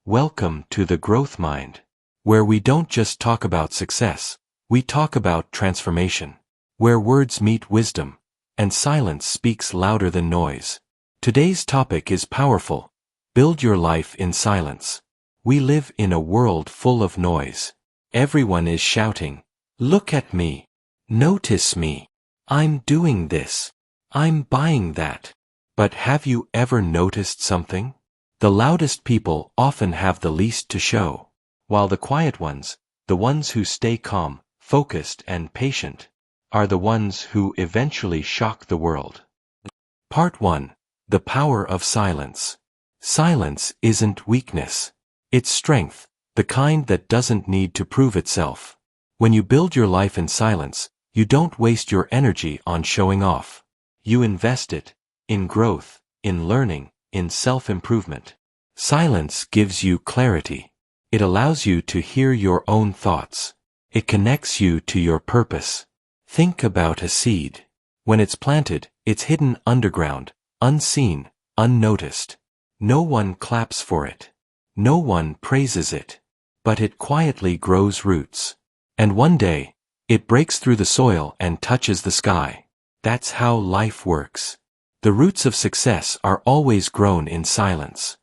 Welcome to the Growth Mind, where we don't just talk about success, we talk about transformation, where words meet wisdom, and silence speaks louder than noise. Today's topic is powerful. Build your life in silence. We live in a world full of noise. Everyone is shouting, "Look at me. Notice me. I'm doing this. I'm buying that." But have you ever noticed something? The loudest people often have the least to show, while the quiet ones, the ones who stay calm, focused and patient, are the ones who eventually shock the world. Part 1. The Power of Silence. Silence isn't weakness. It's strength, the kind that doesn't need to prove itself. When you build your life in silence, you don't waste your energy on showing off. You invest it in growth, in learning, in self-improvement. Silence gives you clarity. It allows you to hear your own thoughts. It connects you to your purpose. Think about a seed. When it's planted, it's hidden underground, unseen, unnoticed. No one claps for it. No one praises it. But it quietly grows roots. And one day, it breaks through the soil and touches the sky. That's how life works. The roots of success are always grown in silence.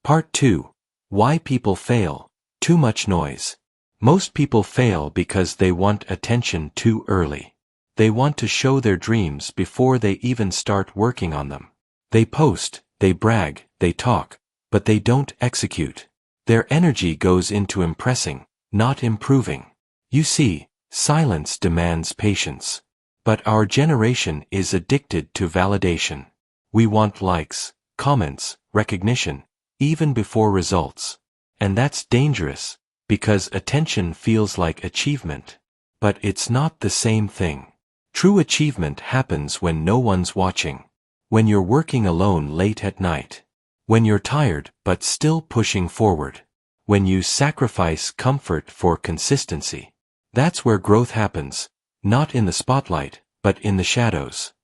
Part 2. Why people fail. Too much noise. Most people fail because they want attention too early. They want to show their dreams before they even start working on them. They post, they brag, they talk, but they don't execute. Their energy goes into impressing, not improving. You see, silence demands patience. But our generation is addicted to validation. We want likes, comments, recognition, even before results. And that's dangerous, because attention feels like achievement. But it's not the same thing. True achievement happens when no one's watching. When you're working alone late at night. When you're tired but still pushing forward. When you sacrifice comfort for consistency. That's where growth happens. Not in the spotlight, but in the shadows.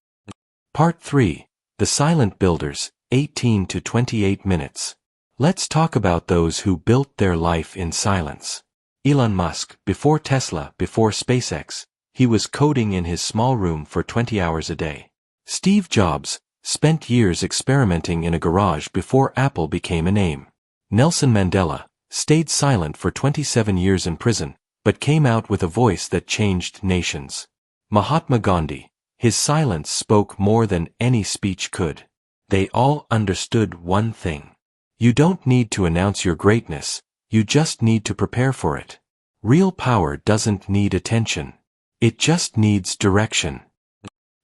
Part 3. The Silent Builders, 18 to 28 minutes. Let's talk about those who built their life in silence. Elon Musk, before Tesla, before SpaceX, he was coding in his small room for 20 hours a day. Steve Jobs spent years experimenting in a garage before Apple became a name. Nelson Mandela stayed silent for 27 years in prison, but came out with a voice that changed nations. Mahatma Gandhi, his silence spoke more than any speech could. They all understood one thing. You don't need to announce your greatness, you just need to prepare for it. Real power doesn't need attention. It just needs direction.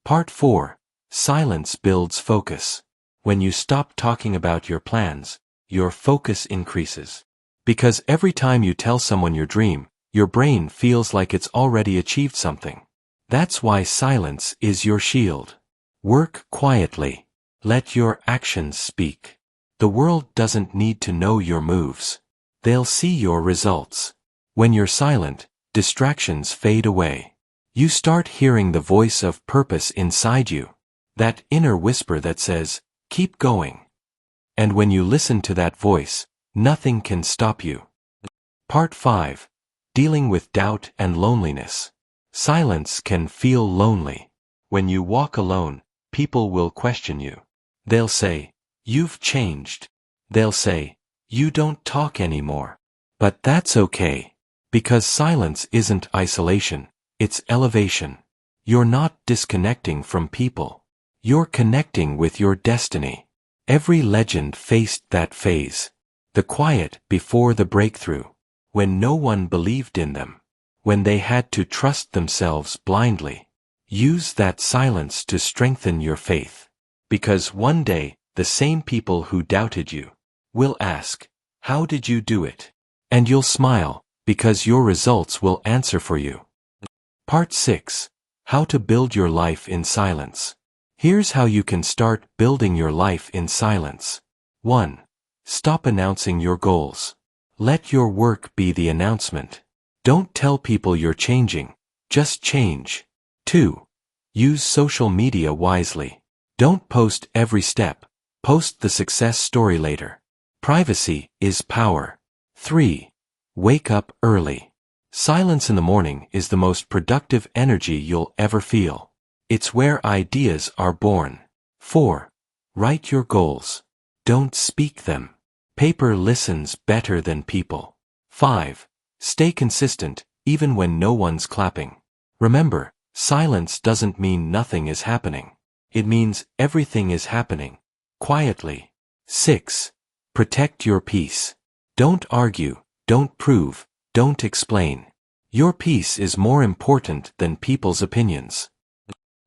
Part 4. Silence builds focus. When you stop talking about your plans, your focus increases. Because every time you tell someone your dream, your brain feels like it's already achieved something. That's why silence is your shield. Work quietly. Let your actions speak. The world doesn't need to know your moves. They'll see your results. When you're silent, distractions fade away. You start hearing the voice of purpose inside you. That inner whisper that says, "Keep going." And when you listen to that voice, nothing can stop you. Part 5. Dealing with doubt and loneliness. Silence can feel lonely. When you walk alone, people will question you. They'll say, "You've changed." They'll say, "You don't talk anymore." But that's okay. Because silence isn't isolation, it's elevation. You're not disconnecting from people. You're connecting with your destiny. Every legend faced that phase. The quiet before the breakthrough. When no one believed in them. When they had to trust themselves blindly. Use that silence to strengthen your faith. Because one day, the same people who doubted you will ask, "How did you do it?" And you'll smile, because your results will answer for you. Part 6. How to build your life in silence. Here's how you can start building your life in silence. 1. Stop announcing your goals. Let your work be the announcement. Don't tell people you're changing, just change. 2. Use social media wisely. Don't post every step, post the success story later. Privacy is power. 3. Wake up early. Silence in the morning is the most productive energy you'll ever feel. It's where ideas are born. 4. Write your goals. Don't speak them. Paper listens better than people. 5. Stay consistent, even when no one's clapping. Remember, silence doesn't mean nothing is happening. It means everything is happening, quietly. 6. Protect your peace. Don't argue, don't prove, don't explain. Your peace is more important than people's opinions.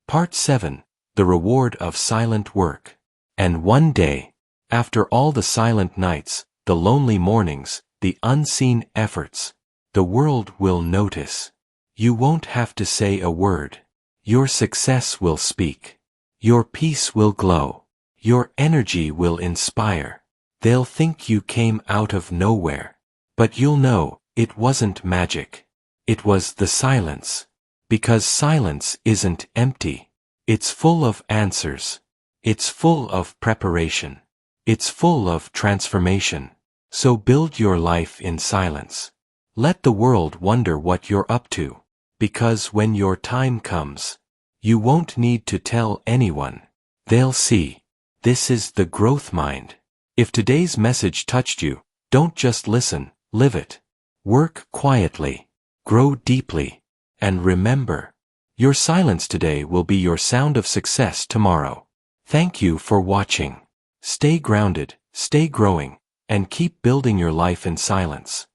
Part 7. The Reward of Silent Work. And one day, after all the silent nights, the lonely mornings, the unseen efforts, the world will notice. You won't have to say a word. Your success will speak. Your peace will glow. Your energy will inspire. They'll think you came out of nowhere. But you'll know, it wasn't magic. It was the silence. Because silence isn't empty. It's full of answers. It's full of preparation. It's full of transformation. So build your life in silence. Let the world wonder what you're up to. Because when your time comes, you won't need to tell anyone. They'll see. This is the growth mind. If today's message touched you, don't just listen, live it. Work quietly. Grow deeply. And remember, your silence today will be your sound of success tomorrow. Thank you for watching. Stay grounded, stay growing, and keep building your life in silence.